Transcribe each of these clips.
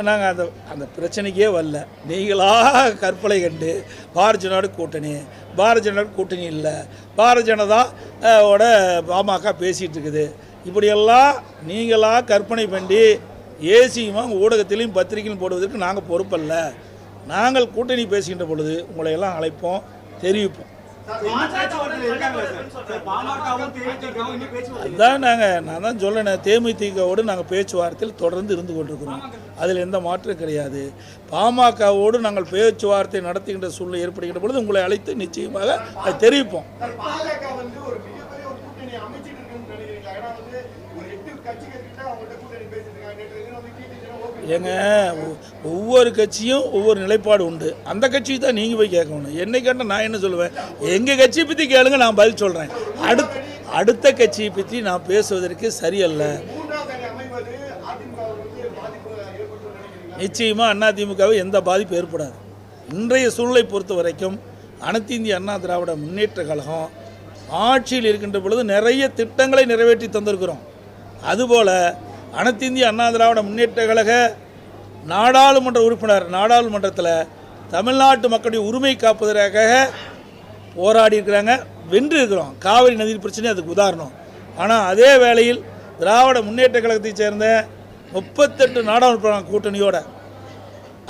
நாங்கள் அந்த பிரச்சனைக்கே வரல. நீங்களாக கற்பனை கண்டு பாரதிய ஜனதா கூட்டணி, பாரதிய ஜனதா கூட்டணி இல்லை, பாரதிய ஜனதாவோட பாமக பேசிகிட்டு இருக்குது, இப்படியெல்லாம் நீங்களாக கற்பனை பண்ணி ஏசியமாக ஊடகத்திலையும் பத்திரிகையிலும் போடுவதற்கு நாங்கள் பொறுப்பல்ல. நாங்கள் கூட்டணி பேசுகின்ற பொழுது உங்களை எல்லாம் அழைப்போம், தெரிவிப்போம். அதுதான் நான் தான் சொல்லேன், தேமுதிகவோடு நாங்கள் பேச்சுவார்த்தையில் தொடர்ந்து இருந்து கொண்டிருக்கிறோம். அதில் எந்த மாற்றம் கிடையாது. பாமகவோடு நாங்கள் பேச்சுவார்த்தை நடத்துகின்ற சூழ்நிலை ஏற்படுகின்ற பொழுது உங்களை அழைத்து நிச்சயமாக அதை தெரிவிப்போம். ஏங்க, ஒவ்வொரு கட்சியும் ஒவ்வொரு நிலைப்பாடு உண்டு. அந்த கட்சியை தான் நீங்கள் போய் கேட்கணும். என்னை கேட்டால் நான் என்ன சொல்லுவேன், எங்கள் கட்சியை பற்றி கேளுங்க, நான் பதில் சொல்கிறேன். அடுத்த கட்சியை பற்றி நான் பேசுவதற்கு சரியல்ல. நிச்சயமாக அதிமுகவை எந்த பாதிப்பு ஏற்படாது. இன்றைய சூழலை பொறுத்த வரைக்கும் அனைத்து இந்திய அண்ணா திராவிட முன்னேற்ற கழகம் ஆட்சியில் இருக்கின்ற பொழுது நிறைய திட்டங்களை நிறைவேற்றி தந்திருக்கிறோம். அதுபோல் அனைத்து இந்திய அண்ணா திராவிட முன்னேற்ற கழக நாடாளுமன்ற உறுப்பினர் நாடாளுமன்றத்தில் தமிழ்நாட்டு மக்களுடைய உரிமை காப்பதற்காக போராடி இருக்கிறாங்க, வென்று இருக்கிறோம். காவிரி நதி பிரச்சனை அதுக்கு உதாரணம். ஆனால் அதே வேளையில் திராவிட முன்னேற்ற கழகத்தை சேர்ந்த 38 நாடாளுமன்ற கூட்டணியோட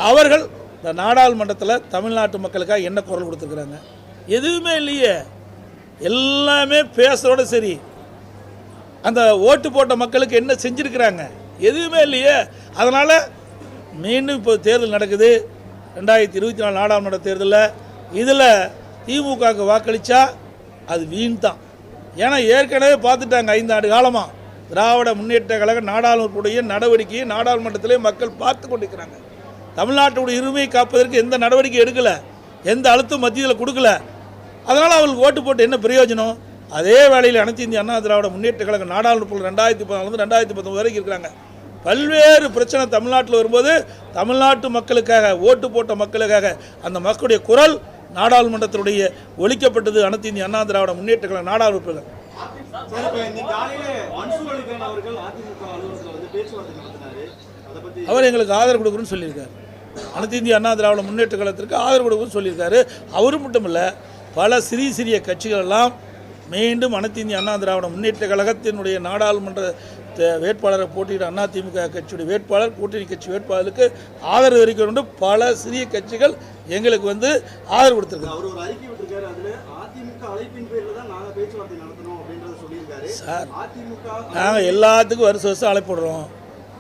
அவர்கள் இந்த நாடாளுமன்றத்தில் தமிழ்நாட்டு மக்களுக்காக என்ன குரல் கொடுத்துருக்குறாங்க? எதுவுமே இல்லையே. எல்லாமே பேசுகிறோட சரி, அந்த ஓட்டு போட்ட மக்களுக்கு என்ன செஞ்சுருக்கிறாங்க? எதுவுமே இல்லையே. அதனால் மீண்டும் இப்போ தேர்தல் நடக்குது, 2024 நாடாளுமன்ற தேர்தலில். இதில் திமுகவுக்கு வாக்களித்தா அது வீண் தான். ஏன்னா ஏற்கனவே பார்த்துட்டாங்க, 5 ஆண்டு காலமாக திராவிட முன்னேற்ற கழக நாடாளுமன்றத்துடைய நடவடிக்கையை நாடாளுமன்றத்திலே மக்கள் பார்த்து கொண்டிருக்கிறாங்க. தமிழ்நாட்டுடைய உரிமையை காப்பதற்கு எந்த நடவடிக்கை எடுக்கலை, எந்த அழுத்தம் மத்தியில் கொடுக்கல. அதனால் அவங்களுக்கு ஓட்டு போட்டு என்ன பிரயோஜனம்? அதே வேளையில் அனைத்து இந்திய அண்ணா திராவிட முன்னேற்ற கழக நாடாளுமன்ற 2014 2019 வரைக்கும் இருக்கிறாங்க. பல்வேறு பிரச்சனை தமிழ்நாட்டில் வரும்போது தமிழ்நாட்டு மக்களுக்காக, ஓட்டு போட்ட மக்களுக்காக அந்த மக்களுடைய குரல் நாடாளுமன்றத்தினுடைய ஒலிக்கப்பட்டது. அனைத்து இந்திய அண்ணா திராவிட முன்னேற்ற கழக நாடாளுமன்ற அவர் எங்களுக்கு ஆதரவு கொடுக்குறேன்னு சொல்லியிருக்காரு. அனைத்து இந்திய அண்ணா திராவிட முன்னேற்ற கழகத்திற்கு ஆதரவு கொடுக்குறேன்னு சொல்லியிருக்காரு. அவரு மட்டும் இல்லை, பல சிறிய கட்சிகள் எல்லாம் மீண்டும் அனைத்து இந்திய அண்ணா திராவிட முன்னேற்ற கழகத்தினுடைய நாடாளுமன்ற வேட்பாளரை போட்டியிட அதிமுக கட்சியுடைய வேட்பாளர், கூட்டணி கட்சி வேட்பாளருக்கு ஆதரவு அறிக்கை கொண்டு பல சிறிய கட்சிகள் எங்களுக்கு ஆதரவு கொடுத்துருக்காங்க. சார், நாங்கள் எல்லாத்துக்கும் வருஷம் அழைப்படுறோம்.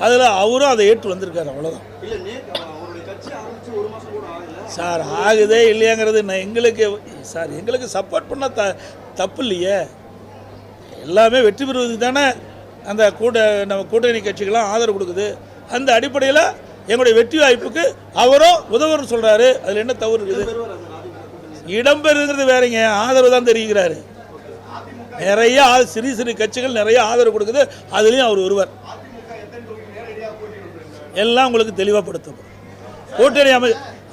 அதில் அவரும் அதை ஏற்று வந்திருக்காரு, அவ்வளோதான் சார். ஆகுதே இல்லையாங்கிறது எங்களுக்கு சப்போர்ட் பண்ண தப்பு இல்லையே. எல்லாமே வெற்றி பெறுவதுக்கு தானே அந்த நம்ம கூட்டணி கட்சிகள்லாம் ஆதரவு கொடுக்குது. அந்த அடிப்படையில் எங்களுடைய வெற்றி வாய்ப்புக்கு அவரும் உதவுன்னு சொல்கிறாரு. அதில் என்ன தவறு இருக்குது? இடம்பெறுங்கிறது வேறங்க, ஆதரவு தான் தெரிவிக்கிறாரு. நிறைய சிறு கட்சிகள் நிறைய ஆதரவு கொடுக்குது, அதுலேயும் அவர் ஒருவர். எல்லாம் உங்களுக்கு தெளிவாகப்படுத்தப்படும். கூட்டணி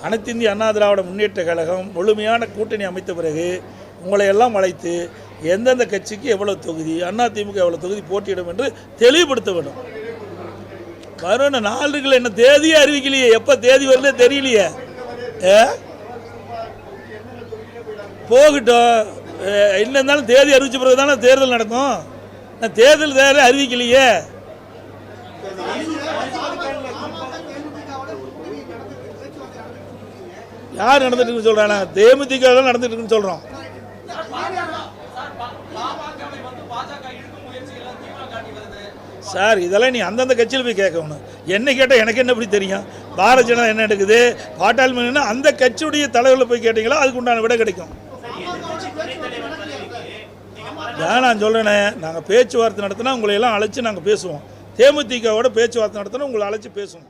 அனைத்து இந்திய அண்ணா திராவிட முன்னேற்ற கழகம் முழுமையான கூட்டணி அமைத்த பிறகு உங்களை எல்லாம் அழைத்து எந்தெந்த கட்சிக்கு எவ்வளவு தொகுதி, அதிமுக எவ்வளவு தொகுதி போட்டியிடும் என்று தெளிவுபடுத்த வேண்டும். வரும் 4 என்ன தேதியே அறிவிக்கலையே, எப்போ தேதி வருதுன்னே தெரியலையே. போகட்டும், என்ன இருந்தாலும் தேதி அறிவிச்ச பிறகு தானே தேர்தல் நடக்கும். தேர்தல் அறிவிக்கலையே. யார் நடந்துட்டு இருக்குன்னு சொல்றாங்க? தேமுதிக நடந்துட்டு இருக்குன்னு சொல்றோம். சார், இதெல்லாம் நீ அந்தந்த கட்சியில் போய் கேட்கணும். என்ன கேட்டால் எனக்கு என்ன எப்படி தெரியும்? பாரதிய ஜனதா என்ன எடுக்குது, பாட்டாளி அந்த கட்சியுடைய தலைவரில் போய் கேட்டீங்களா அதுக்கு உண்டான விட கிடைக்கும். நான் சொல்றேனே, நாங்கள் பேச்சுவார்த்தை நடத்தினா உங்களை எல்லாம் அழைச்சி நாங்கள் பேசுவோம். தேமுதிகவோட பேச்சுவார்த்தை நடத்தினா உங்களை அழைச்சி பேசுவோம்.